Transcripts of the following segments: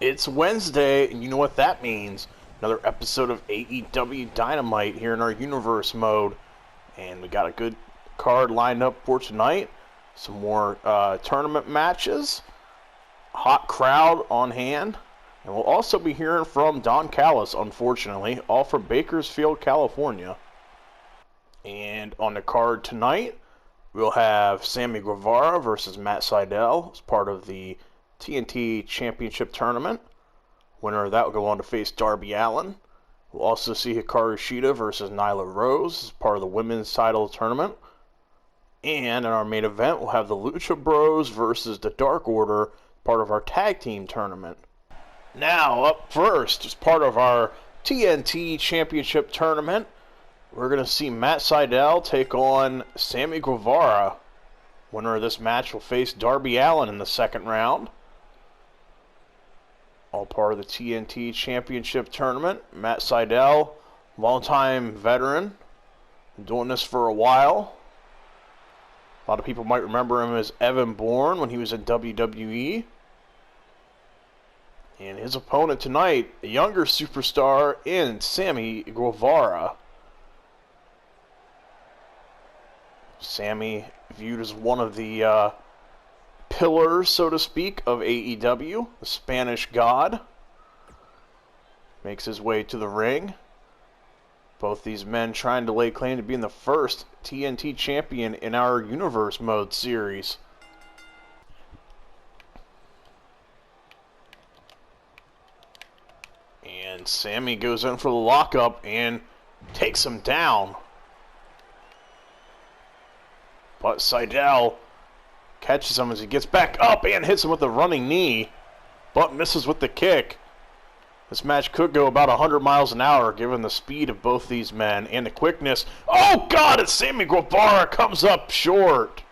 It's Wednesday, and you know what that means. Another episode of AEW Dynamite here in our universe mode. And we got a good card lined up for tonight. Some more tournament matches. Hot crowd on hand. And we'll also be hearing from Don Callis, unfortunately, all from Bakersfield, California. And on the card tonight, we'll have Sammy Guevara versus Matt Sydal as part of the TNT Championship tournament. Winner of that will go on to face Darby Allin. We'll also see Hikaru Shida versus Nyla Rose as part of the women's title tournament. And in our main event, we'll have the Lucha Bros versus the Dark Order, part of our tag team tournament. Now, up first, as part of our TNT Championship tournament, we're going to see Matt Sydal take on Sammy Guevara. Winner of this match will face Darby Allin in the second round. All part of the TNT Championship tournament. Matt Sydal, longtime veteran, been doing this for a while. A lot of people might remember him as Evan Bourne when he was in WWE. And his opponent tonight, a younger superstar in Sammy Guevara. Sammy viewed as one of the pillars, so to speak, of AEW, the Spanish God. Makes his way to the ring. Both these men trying to lay claim to being the first TNT champion in our Universe Mode series. And Sammy goes in for the lockup and takes him down. But Sydal catches him as he gets back up and hits him with a running knee, but misses with the kick. This match could go about 100 miles an hour given the speed of both these men and the quickness. Oh God, and Sammy Guevara comes up short.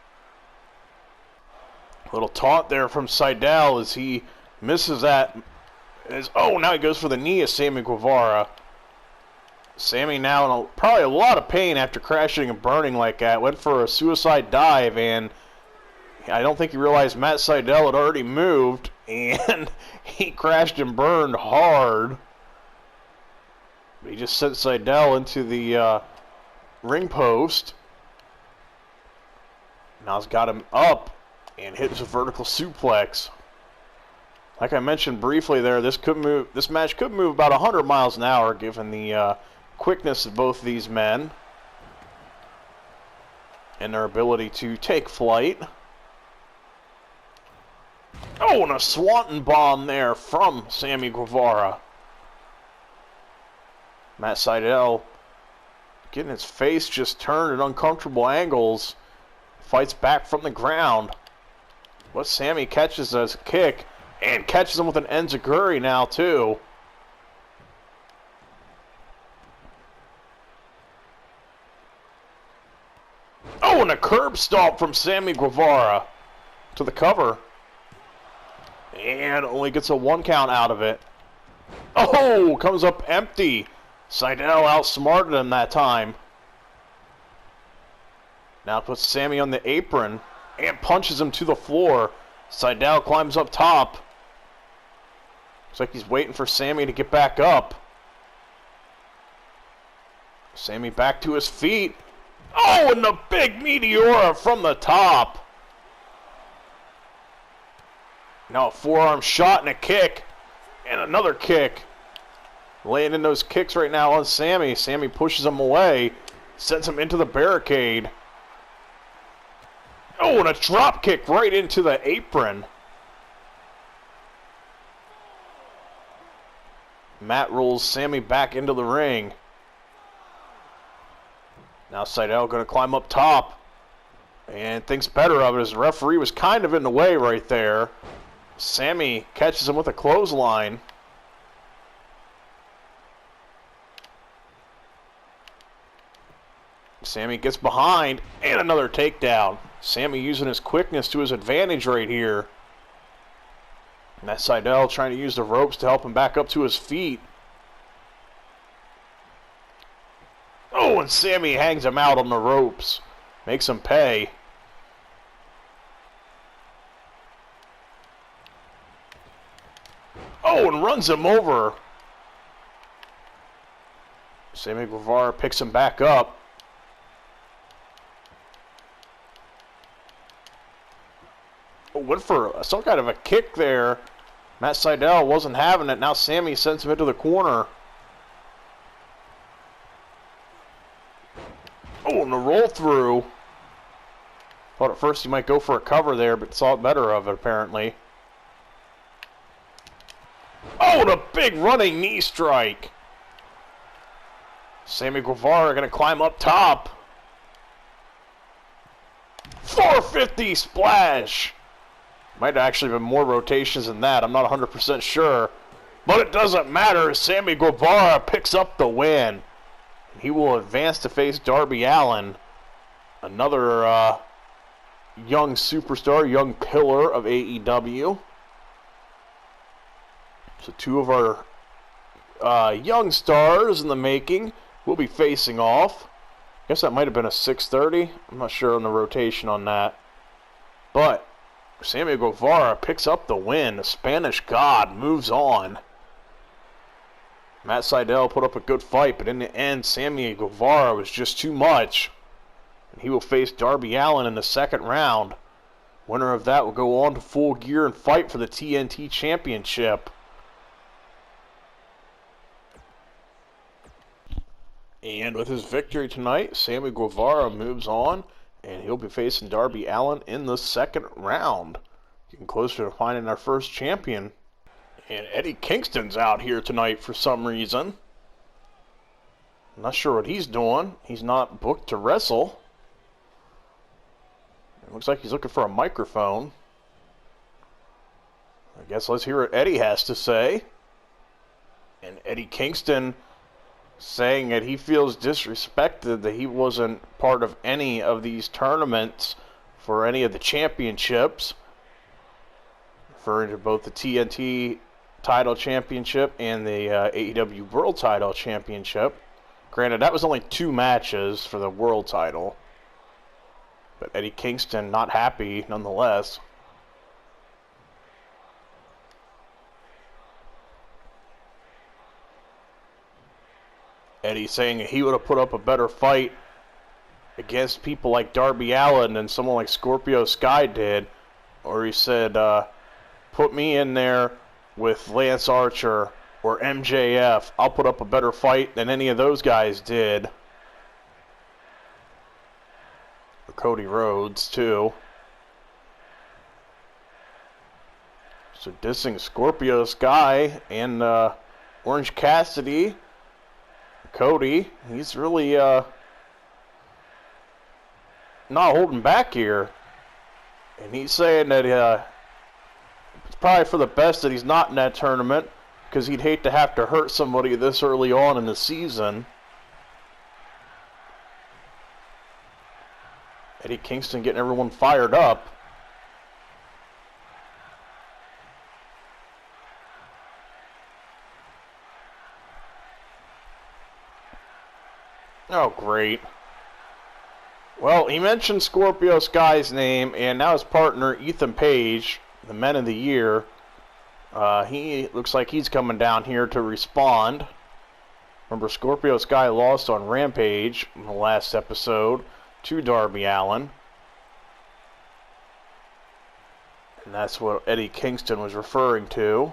A little taunt there from Sydal as he misses that. Now he goes for the knee of Sammy Guevara. Sammy now in probably a lot of pain after crashing and burning like that. Went for a suicide dive, and I don't think he realized Matt Sydal had already moved, and he crashed and burned hard. He just sent Sydal into the ring post. Now he's got him up and hits a vertical suplex. Like I mentioned briefly there, this match could move about 100 miles an hour given the quickness of both these men and their ability to take flight. Oh, and a Swanton bomb there from Sammy Guevara. Matt Sydal getting his face just turned at uncomfortable angles. Fights back from the ground. But Sammy catches a kick and catches him with an enziguri now too. Oh, and a curb stomp from Sammy Guevara to the cover. And only gets a 1 count out of it. Oh, comes up empty. Sydal outsmarted him that time. Now puts Sammy on the apron and punches him to the floor. Sydal climbs up top. Looks like he's waiting for Sammy to get back up. Sammy back to his feet. Oh, and the big Meteora from the top. Now a forearm shot and a kick. And another kick. Laying in those kicks right now on Sammy. Sammy pushes him away. Sends him into the barricade. Oh, and a drop kick right into the apron. Matt rolls Sammy back into the ring. Now Sydal going to climb up top. And thinks better of it as the referee was kind of in the way right there. Sammy catches him with a clothesline. Sammy gets behind and another takedown. Sammy using his quickness to his advantage right here. And that's Sydal trying to use the ropes to help him back up to his feet. Oh, and Sammy hangs him out on the ropes. Makes him pay. Oh, runs him over. Sammy Guevara picks him back up. Oh, went for some kind of a kick there. Matt Sydal wasn't having it. Now Sammy sends him into the corner. Oh, and the roll through. Thought at first he might go for a cover there, but saw better of it apparently. Oh, and a big running knee strike. Sammy Guevara going to climb up top. 450 splash. Might have actually been more rotations than that. I'm not 100% sure. But it doesn't matter. Sammy Guevara picks up the win. He will advance to face Darby Allin. Another young superstar, young pillar of AEW. So two of our young stars in the making will be facing off. I guess that might have been a 6:30. I'm not sure on the rotation on that. But Sammy Guevara picks up the win. The Spanish God moves on. Matt Sydal put up a good fight, but in the end, Sammy Guevara was just too much. And he will face Darby Allin in the second round. Winner of that will go on to Full Gear and fight for the TNT Championship. And with his victory tonight, Sammy Guevara moves on, and he'll be facing Darby Allin in the second round. Getting closer to finding our first champion. And Eddie Kingston's out here tonight for some reason. I'm not sure what he's doing. He's not booked to wrestle. It looks like he's looking for a microphone. I guess let's hear what Eddie has to say. And Eddie Kingston saying that he feels disrespected that he wasn't part of any of these tournaments for any of the championships, referring to both the TNT title championship and the AEW World title championship. Granted, that was only 2 matches for the world title, but Eddie Kingston not happy nonetheless. Eddie saying he would have put up a better fight against people like Darby Allin than someone like Scorpio Sky did. Or he said, put me in there with Lance Archer or MJF. I'll put up a better fight than any of those guys did. Or Cody Rhodes, too. So dissing Scorpio Sky and Orange Cassidy. Cody, he's really not holding back here. And he's saying that it's probably for the best that he's not in that tournament, because he'd hate to have to hurt somebody this early on in the season. Eddie Kingston getting everyone fired up. Oh, great. Well, he mentioned Scorpio Sky's name, and now his partner, Ethan Page, the Men of the Year, he looks like he's coming down here to respond. Remember, Scorpio Sky lost on Rampage in the last episode to Darby Allin. And that's what Eddie Kingston was referring to.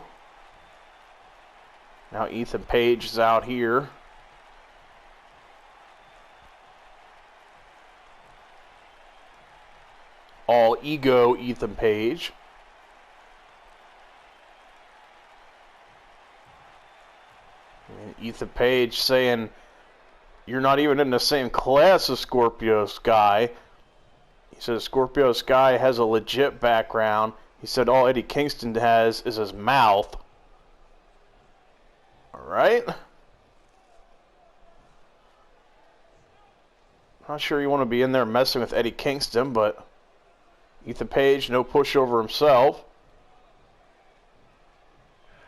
Now Ethan Page is out here. All ego Ethan Page. And Ethan Page saying, you're not even in the same class as Scorpio Sky. He says Scorpio Sky has a legit background. He said all Eddie Kingston has is his mouth. Alright. Not sure you want to be in there messing with Eddie Kingston, but Ethan Page, no pushover himself.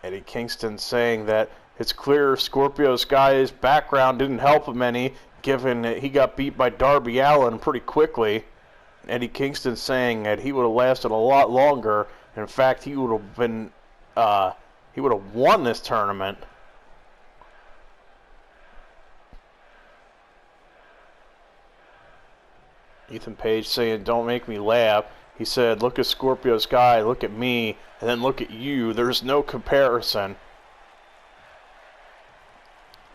Eddie Kingston saying that it's clear Scorpio Sky's background didn't help him any, given that he got beat by Darby Allin pretty quickly. Eddie Kingston saying that he would have lasted a lot longer. In fact, he would have been he would have won this tournament. Ethan Page saying, "Don't make me laugh." He said, "Look at Scorpio Sky, look at me, and then look at you. There's no comparison."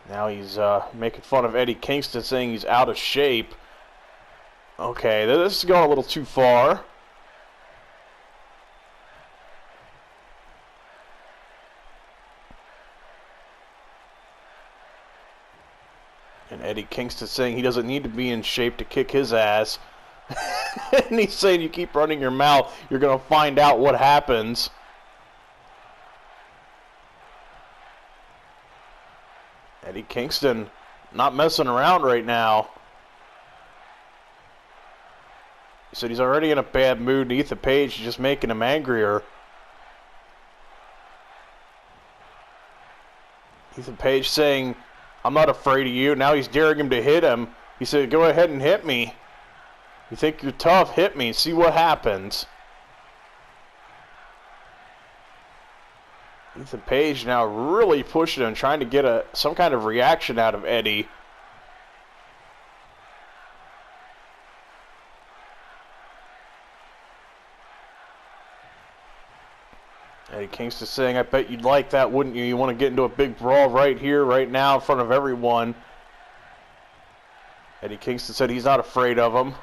Now he's making fun of Eddie Kingston, saying he's out of shape. Okay, this is going a little too far. And Eddie Kingston saying he doesn't need to be in shape to kick his ass. And he's saying, "You keep running your mouth, you're going to find out what happens." Eddie Kingston not messing around right now. He said he's already in a bad mood, and Ethan Page is just making him angrier. Ethan Page saying, "I'm not afraid of you." Now he's daring him to hit him. He said, "Go ahead and hit me. You think you're tough? Hit me. See what happens." Ethan Page now really pushing him, trying to get some kind of reaction out of Eddie. Eddie Kingston saying, "I bet you'd like that, wouldn't you? You want to get into a big brawl right here, right now, in front of everyone." Eddie Kingston said he's not afraid of him.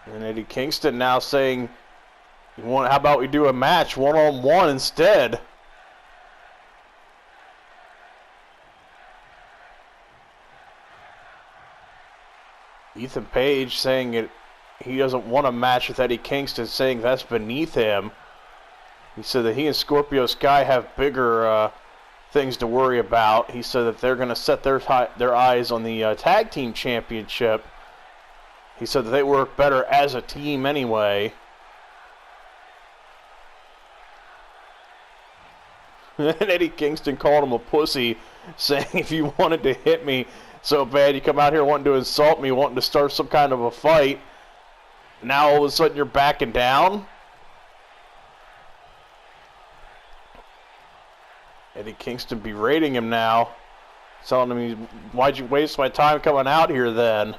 And Eddie Kingston now saying, "How about we do a match one-on-one instead?" Ethan Page saying he doesn't want a match with Eddie Kingston, saying that's beneath him. He said that he and Scorpio Sky have bigger things to worry about. He said that they're going to set their eyes on the Tag Team Championship. He said that they work better as a team anyway. And Eddie Kingston called him a pussy, saying, "If you wanted to hit me so bad, you come out here wanting to insult me, wanting to start some kind of a fight. Now all of a sudden you're backing down?" Eddie Kingston berating him now, telling him, "Why'd you waste my time coming out here then?"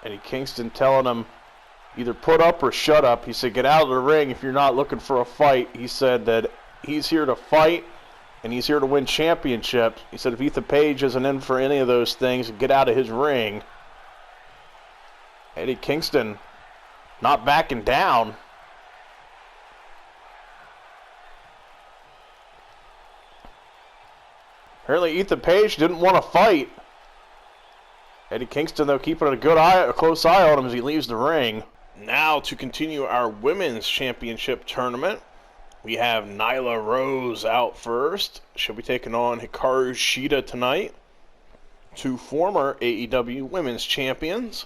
Eddie Kingston telling him, "Either put up or shut up." He said, "Get out of the ring if you're not looking for a fight." He said that he's here to fight and he's here to win championships. He said if Ethan Page isn't in for any of those things, get out of his ring. Eddie Kingston not backing down. Apparently Ethan Page didn't want to fight. Eddie Kingston, though, keeping a close eye on him as he leaves the ring. Now, to continue our Women's Championship tournament, we have Nyla Rose out first. She'll be taking on Hikaru Shida tonight. Two former AEW Women's Champions.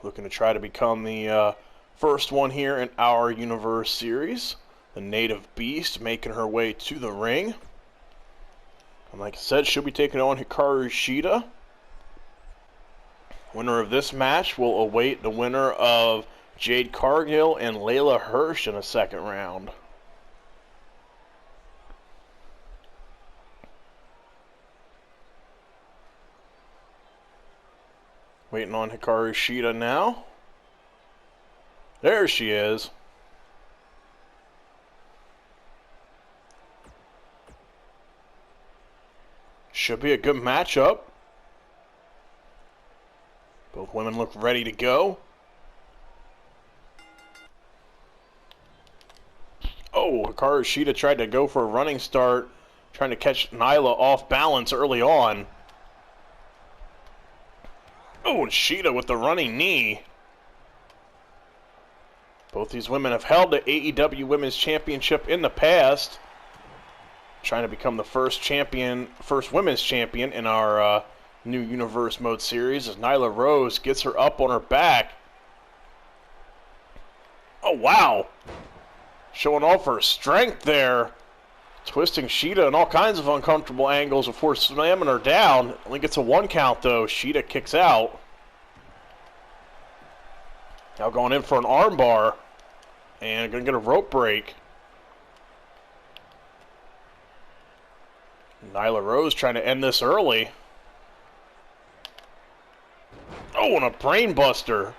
Looking to try to become the first one here in our Universe Series. The Native Beast making her way to the ring. And like I said, she'll be taking on Hikaru Shida. Winner of this match will await the winner of Jade Cargill and Layla Hirsch in a second round. Waiting on Hikaru Shida now. There she is. Should be a good matchup. Both women look ready to go. Oh, Hikaru Shida tried to go for a running start, trying to catch Nyla off balance early on. Oh, and Shida with the running knee. Both these women have held the AEW Women's Championship in the past. Trying to become the first women's champion in our new Universe Mode series as Nyla Rose gets her up on her back. Oh, wow. Showing off her strength there. Twisting Shida in all kinds of uncomfortable angles before slamming her down. Only gets a 1 count though. Shida kicks out. Now going in for an armbar. And gonna get a rope break. Nyla Rose trying to end this early. Oh, and a brain buster.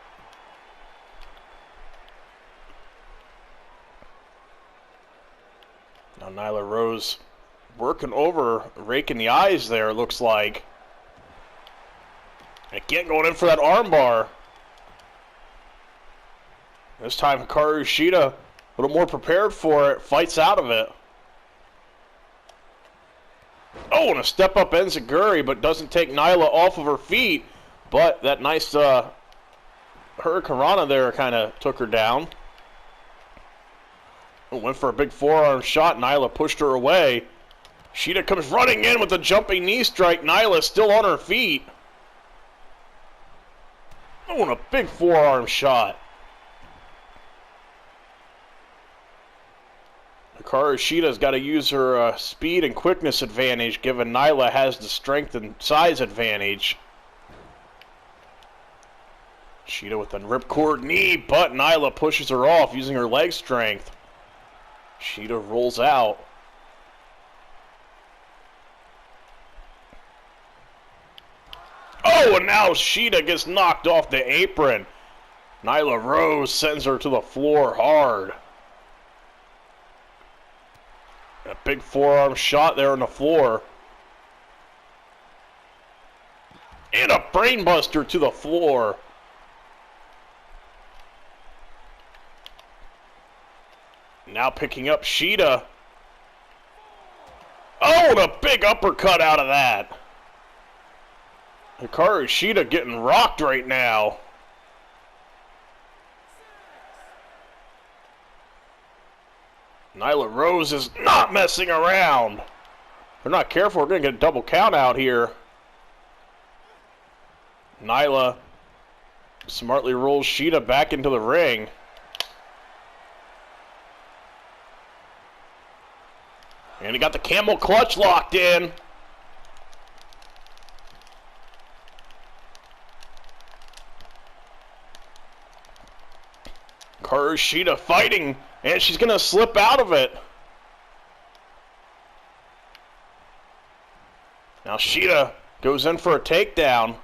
Now Nyla Rose working over, raking the eyes there, it looks like. Again going in for that armbar. This time Hikaru Shida, a little more prepared for it, fights out of it. Oh, and a step-up enziguri, but doesn't take Nyla off of her feet. But that nice Hurricanrana there kind of took her down. Went for a big forearm shot. Nyla pushed her away. Shida comes running in with a jumping knee strike. Nyla still on her feet. Oh, and a big forearm shot. Hikaru Shida's got to use her speed and quickness advantage, given Nyla has the strength and size advantage. Shida with a ripcord knee, but Nyla pushes her off using her leg strength. Shida rolls out. Oh, and now Shida gets knocked off the apron. Nyla Rose sends her to the floor hard. A big forearm shot there on the floor. And a brainbuster to the floor. Now picking up Shida. Oh, and a big uppercut out of that. Hikaru Shida getting rocked right now. Nyla Rose is not messing around. If we're not careful, we're going to get a double count out here. Nyla smartly rolls Shida back into the ring. And he got the camel clutch locked in. Hikaru Shida fighting, and she's going to slip out of it. Now Shida goes in for a takedown.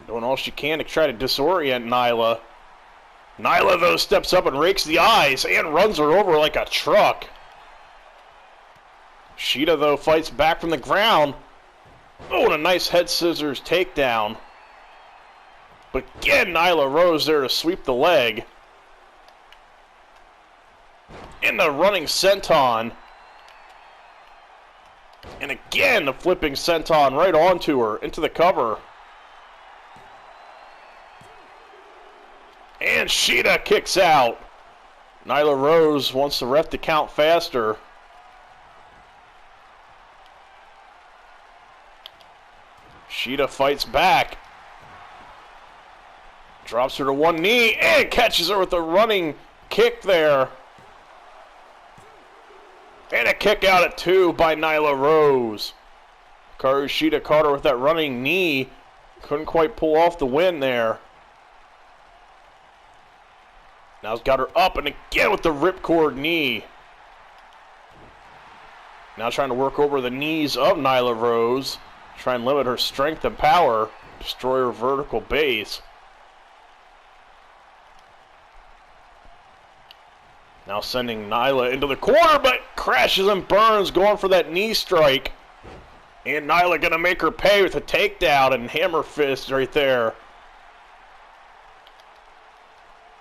Doing all she can to try to disorient Nyla. Nyla, though, steps up and rakes the eyes and runs her over like a truck. Shida, though, fights back from the ground. Oh, and a nice head scissors takedown. But again, Nyla Rose there to sweep the leg. And the running senton. And again, the flipping senton right onto her, into the cover. And Shida kicks out. Nyla Rose wants the ref to count faster. Shida fights back. Drops her to one knee and catches her with a running kick there. And a kick out at 2 by Nyla Rose. Hikaru Shida caught her with that running knee. Couldn't quite pull off the win there. Now he's got her up and again with the ripcord knee. Now trying to work over the knees of Nyla Rose. Try and limit her strength and power. Destroy her vertical base. Now sending Nyla into the corner, but crashes and burns, going for that knee strike. And Nyla gonna make her pay with a takedown and hammer fist right there.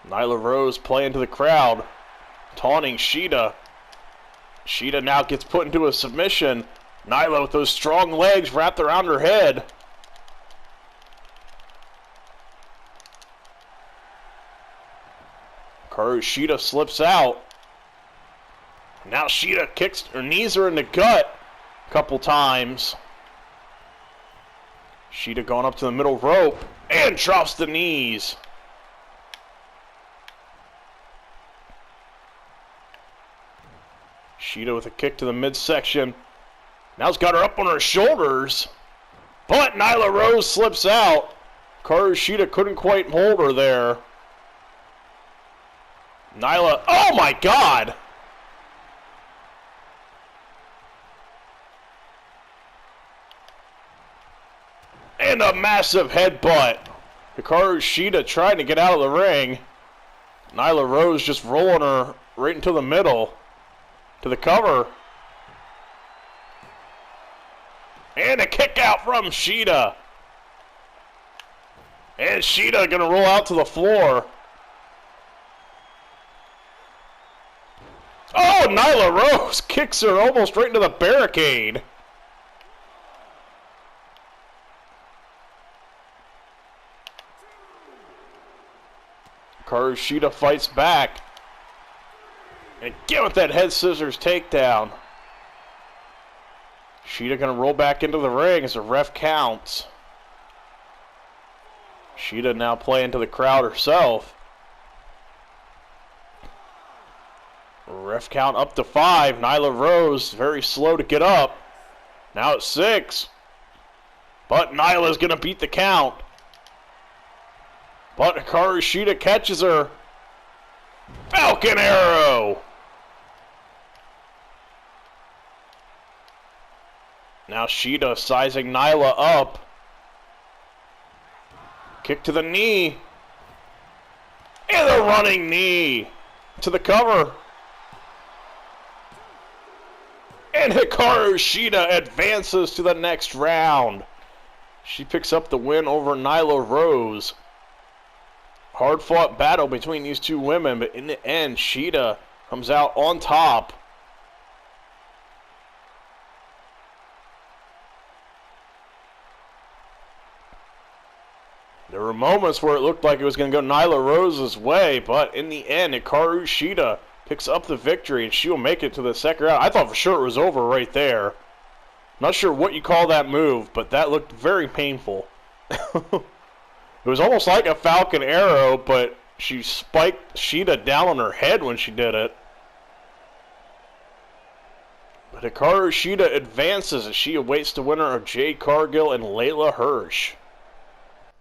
Nyla Rose playing to the crowd, taunting Shida. Shida now gets put into a submission. Nyla with those strong legs wrapped around her head. Hikaru Shida slips out. Now Shida kicks her knees her in the gut a couple times. Shida going up to the middle rope and drops the knees. Shida with a kick to the midsection. Now it's got her up on her shoulders. But Nyla Rose slips out. Hikaru Shida couldn't quite hold her there. Nyla, oh my God! And a massive headbutt. Hikaru Shida trying to get out of the ring. Nyla Rose just rolling her right into the middle. To the cover. And a kick out from Shida. And Shida gonna roll out to the floor. Oh, Nyla Rose kicks her almost right into the barricade. Hikaru Shida fights back. And get with that head scissors takedown. Shida gonna roll back into the ring as the ref counts. Shida now playing to the crowd herself. Ref count up to 5. Nyla Rose very slow to get up. Now it's 6. But Nyla's gonna beat the count. But Hikaru Shida catches her. Falcon Arrow! Now Shida sizing Nyla up. Kick to the knee. And a running knee to the cover. And Hikaru Shida advances to the next round. She picks up the win over Nyla Rose. Hard-fought battle between these two women, but in the end, Shida comes out on top. There were moments where it looked like it was going to go Nyla Rose's way, but in the end, Hikaru Shida picks up the victory, and she will make it to the second round. I thought for sure it was over right there. Not sure what you call that move, but that looked very painful. It was almost like a Falcon Arrow, but she spiked Shida down on her head when she did it. But Hikaru Shida advances as she awaits the winner of Jade Cargill and Layla Hirsch.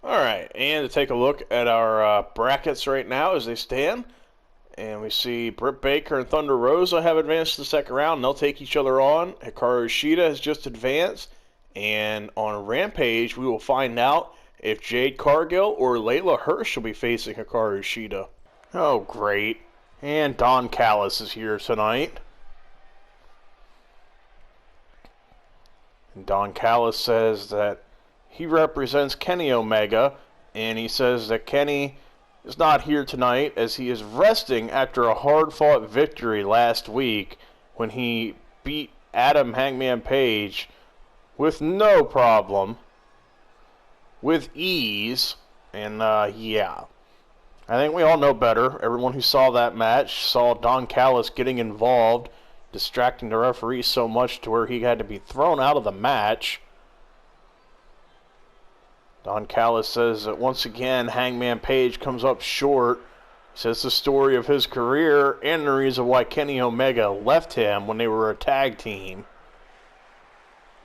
Alright, and to take a look at our brackets right now as they stand. And we see Britt Baker and Thunder Rosa have advanced to the second round. They'll take each other on. Hikaru Shida has just advanced. And on Rampage, we will find out if Jade Cargill or Layla Hirsch will be facing Hikaru Shida. Oh, great. And Don Callis is here tonight. And Don Callis says that he represents Kenny Omega, and he says that Kenny is not here tonight as he is resting after a hard-fought victory last week when he beat Adam Hangman Page with no problem, with ease, and yeah. I think we all know better. Everyone who saw that match saw Don Callis getting involved, distracting the referee so much to where he had to be thrown out of the match. Don Callis says that once again Hangman Page comes up short. He says the story of his career and the reason why Kenny Omega left him when they were a tag team.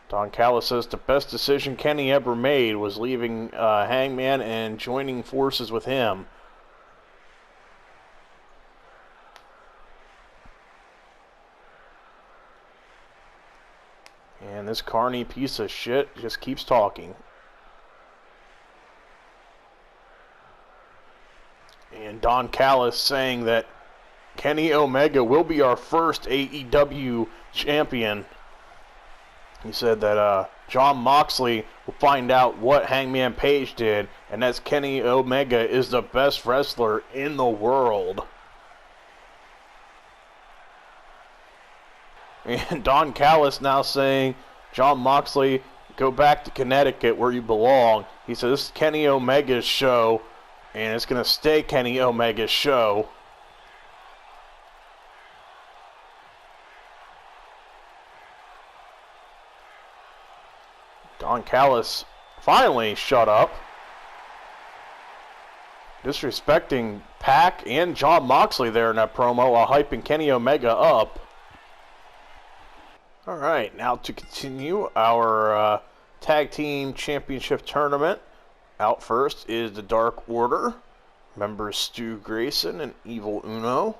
Don Callis says the best decision Kenny ever made was leaving Hangman and joining forces with him. And this carny piece of shit just keeps talking. And Don Callis saying that Kenny Omega will be our first AEW champion. He said that Jon Moxley will find out what Hangman Page did, and that's Kenny Omega is the best wrestler in the world. And Don Callis now saying, Jon Moxley, go back to Connecticut where you belong. He said this is Kenny Omega's show, and it's going to stay Kenny Omega's show. Don Callis finally shut up. Disrespecting Pac and Jon Moxley there in that promo while hyping Kenny Omega up. Alright, now to continue our Tag Team Championship Tournament. Out first is the Dark Order. Members Stu Grayson and Eva Luno.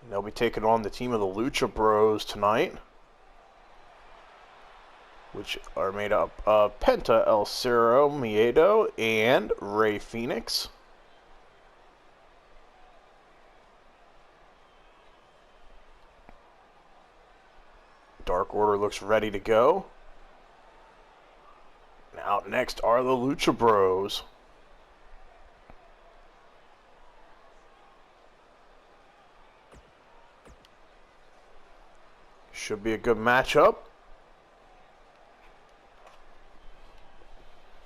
They'll be taking on the team of the Lucha Bros tonight, which are made up of Penta, El Cerro, Miedo, and Rey Fenix. Dark Order looks ready to go. Now next are the Lucha Bros. Should be a good matchup.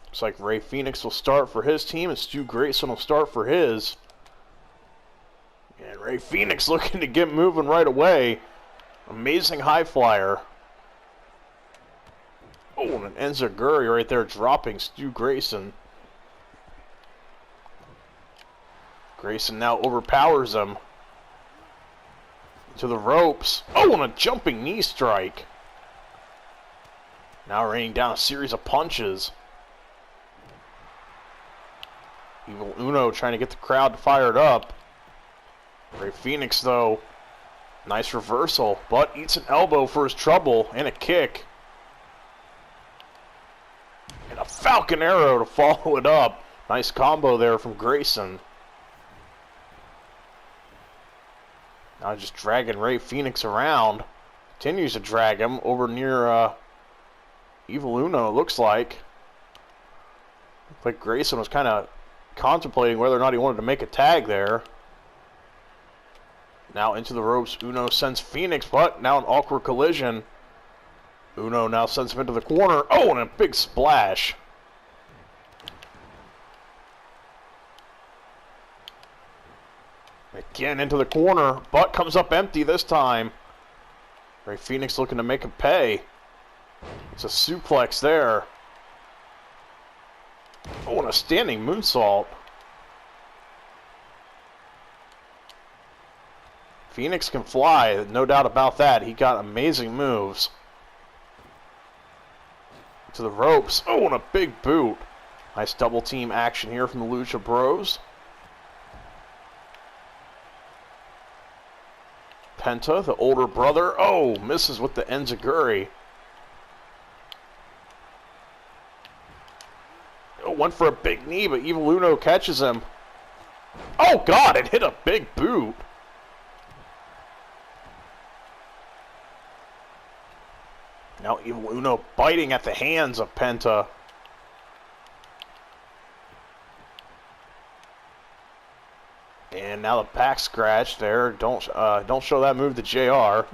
Looks like Rey Fenix will start for his team and Stu Grayson will start for his. And Rey Fenix looking to get moving right away. Amazing high flyer. Oh, and an Enziguri right there dropping Stu Grayson. Grayson now overpowers him. To the ropes. Oh, and a jumping knee strike. Now raining down a series of punches. Eva Luno trying to get the crowd fired up. Rey Fenix, though, nice reversal, but eats an elbow for his trouble and a kick. And a Falcon Arrow to follow it up. Nice combo there from Grayson. Now just dragging Rey Fenix around. Continues to drag him over near Eva Luno, it looks like. Looks like Grayson was kind of contemplating whether or not he wanted to make a tag there. Now into the ropes, Uno sends Fenix, but now an awkward collision. Uno now sends him into the corner. Oh, and a big splash. Again into the corner, but comes up empty this time. Rey Fenix looking to make him pay. It's a suplex there. Oh, and a standing moonsault. Fenix can fly, no doubt about that. He got amazing moves. To the ropes. Oh, and a big boot. Nice double team action here from the Lucha Bros. Penta, the older brother. Oh, misses with the Enziguri. Oh, went for a big knee, but Eva Luno catches him. Oh, God, it hit a big boot. Now Eva Luno biting at the hands of Penta. And now the back scratch there. Don't show that move to JR.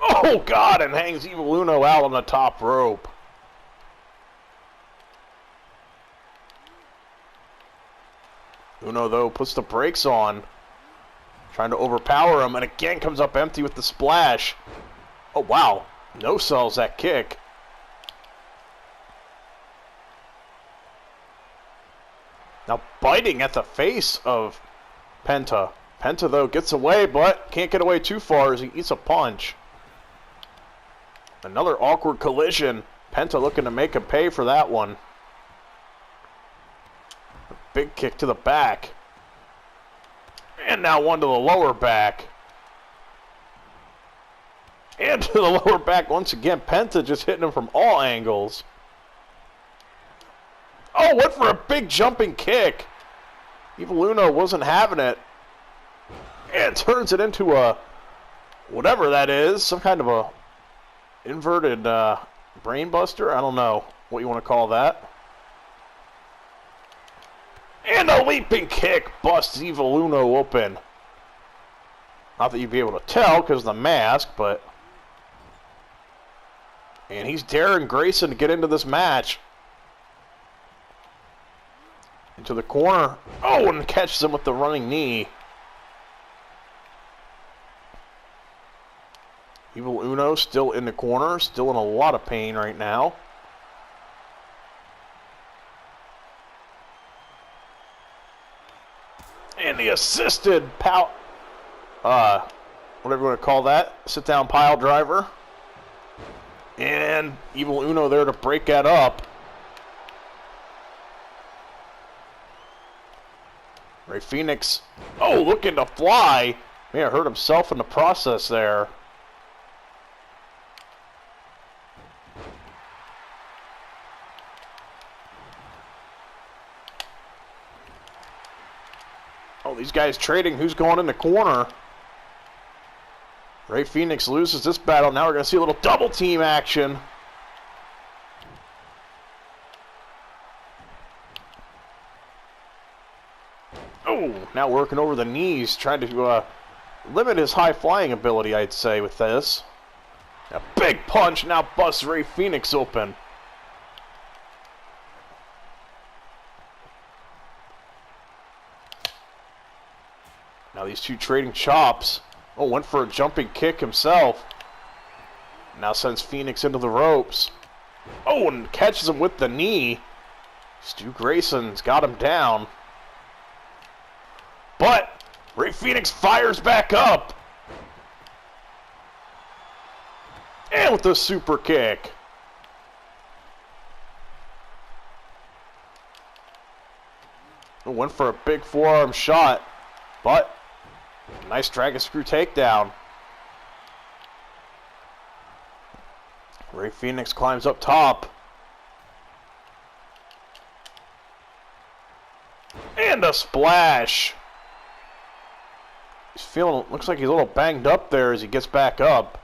Oh, God, and hangs Eva Luno out on the top rope. Luno, though, puts the brakes on. Trying to overpower him, and again comes up empty with the splash. Oh, wow. No sells that kick. Now biting at the face of Penta. Penta, though, gets away, but can't get away too far as he eats a punch. Another awkward collision. Penta looking to make him pay for that one. A big kick to the back. And now one to the lower back. And to the lower back once again. Penta just hitting him from all angles. Oh, went for a big jumping kick. Eva Luno wasn't having it. And turns it into a, whatever that is, some kind of a inverted brain buster. I don't know what you want to call that. And a leaping kick busts Eva Luno open. Not that you'd be able to tell because of the mask, but... And he's daring Grayson to get into this match. Into the corner. Oh, and catches him with the running knee. Eva Luno still in the corner, still in a lot of pain right now. And the assisted whatever you want to call that, sit-down pile driver. And Eva Luno there to break that up. Rey Fenix, looking to fly. May have hurt himself in the process there. These guys trading who's going in the corner. Rey Fenix loses this battle. Now we're going to see a little double team action. Now working over the knees, trying to limit his high flying ability, I'd say, with this. A big punch now busts Rey Fenix open. Now these two trading chops. Went for a jumping kick himself. Now sends Fenix into the ropes. And catches him with the knee. Stu Grayson's got him down. But Rey Fenix fires back up. And with the super kick. Went for a big forearm shot. But nice dragon screw takedown. Rey Fenix climbs up top. And a splash. He's feeling, looks like he's a little banged up there as he gets back up.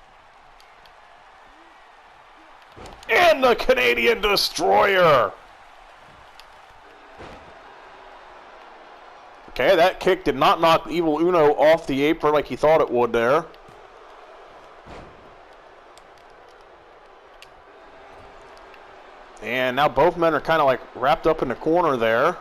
And the Canadian Destroyer. Okay, that kick did not knock Eva Luno off the apron like he thought it would there. And now both men are kind of like wrapped up in the corner there.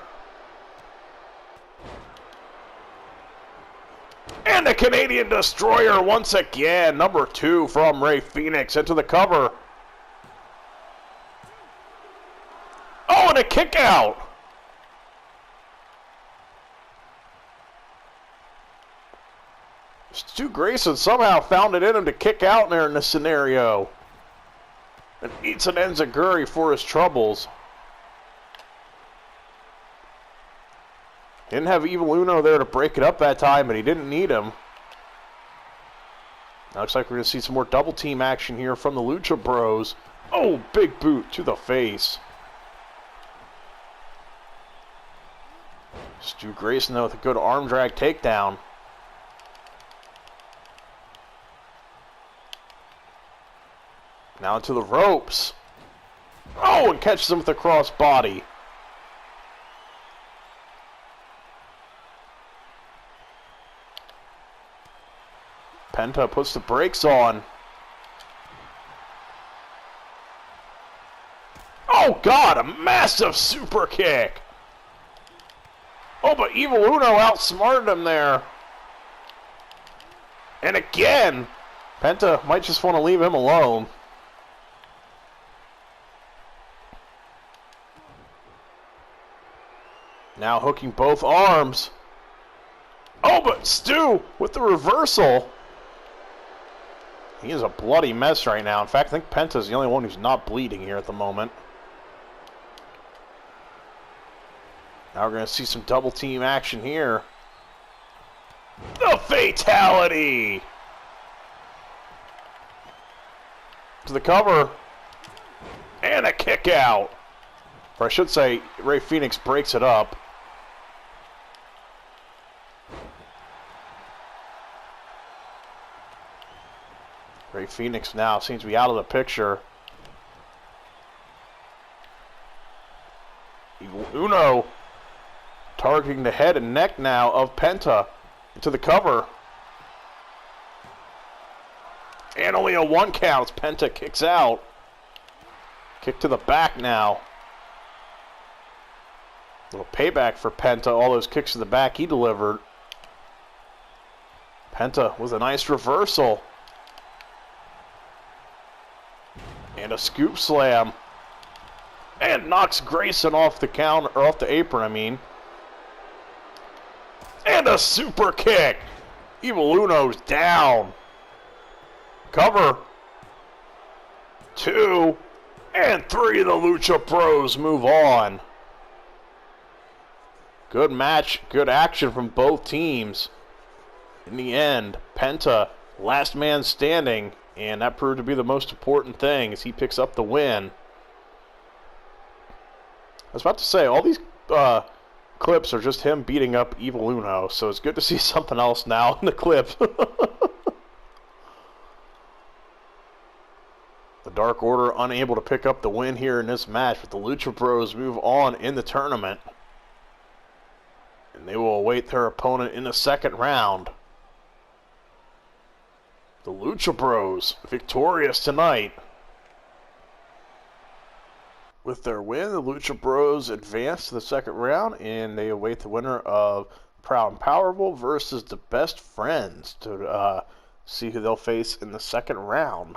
And the Canadian Destroyer once again, number 2 from Rey Fenix into the cover. And a kick out. Stu Grayson somehow found it in him to kick out there in this scenario. And eats an enziguri for his troubles. Didn't have Eva Luno there to break it up that time, but he didn't need him. Now looks like we're going to see some more double team action here from the Lucha Bros. Big boot to the face. Stu Grayson though with a good arm drag takedown. Now into the ropes. And catches him with a cross body. Penta puts the brakes on. God, a massive super kick. But Eva Luno outsmarted him there. And again, Penta might just want to leave him alone. Now hooking both arms. But Stu with the reversal. He is a bloody mess right now. In fact, I think Penta's the only one who's not bleeding here at the moment. Now we're going to see some double team action here. The fatality! To the cover. And a kick out. Or I should say, Rey Fenix breaks it up. Rey Fenix now seems to be out of the picture. Eva Luno targeting the head and neck now of Penta into the cover. And only a 1 count. Penta kicks out. Kick to the back now. Little payback for Penta. All those kicks to the back he delivered. Penta with a nice reversal. And a scoop slam. And knocks Grayson off the counter, or off the apron, I mean. And a super kick. Eva Luno's down. Cover. 2 and 3 of the Lucha Bros move on. Good match, good action from both teams. In the end, Penta, last man standing, and that proved to be the most important thing as he picks up the win. I was about to say, all these clips are just him beating up Eva Luno, so it's good to see something else now in the clip. The Dark Order unable to pick up the win here in this match, but the Lucha Bros move on in the tournament. And they will await their opponent in the second round. The Lucha Bros victorious tonight. With their win, the Lucha Bros advance to the second round, and they await the winner of Proud and Powerful versus the Best Friends to see who they'll face in the second round.